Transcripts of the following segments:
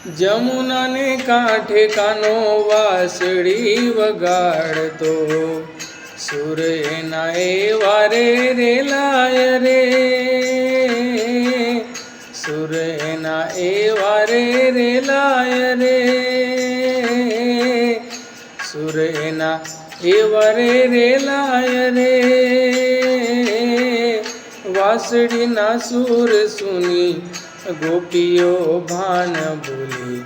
जमुना ने कांठे कानो वासड़ी वगाड़तो सुर एना वारे रे लाय रे सुर एना वारे रे लाय रे सुर एना वारे रे लाय रे वासड़ी ना सुर सुनी गोपियो भान बोली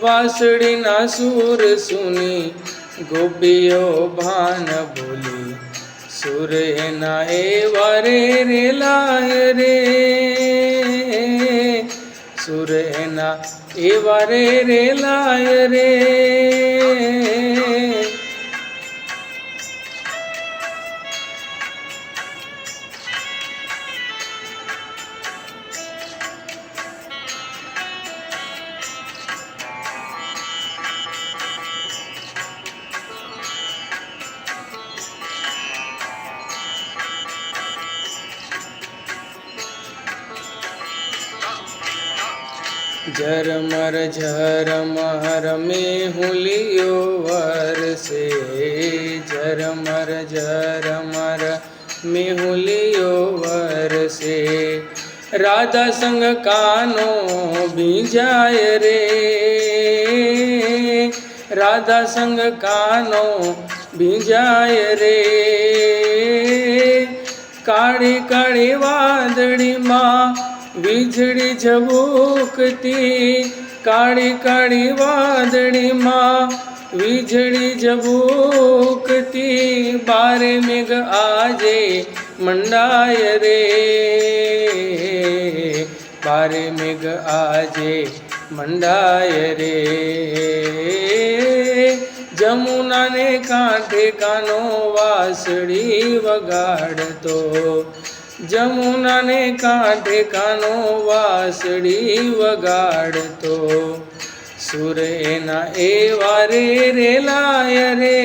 वासड़ी ना सुर सुनी गोपियो भान बोली सुर एना वारे रे लाय रे सुर एना वारे रे लाय रे झरमर झरमर में हुलियो वरसे झरमर झरमर में हुलियो वरसे राधा संग कानो भींजाय रे राधा संग कानो भींजाय रे काળી કાળી વાદળી માં વીજળી ઝબૂકતી કાળી કાળી વાદળી માં વીજળી ઝબૂકતી બારે મેઘ આજે મંડાય રે બારે મેઘ આજે મંડાય રે जमुना ने कांठे कानो वासड़ी वगाड़तो जमुना ने कांठे कानो वासड़ी वगाड़तो सुर एना वारे रे लाय रे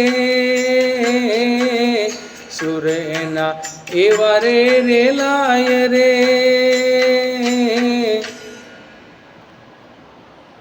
सुर एना वारे रे लाय रे।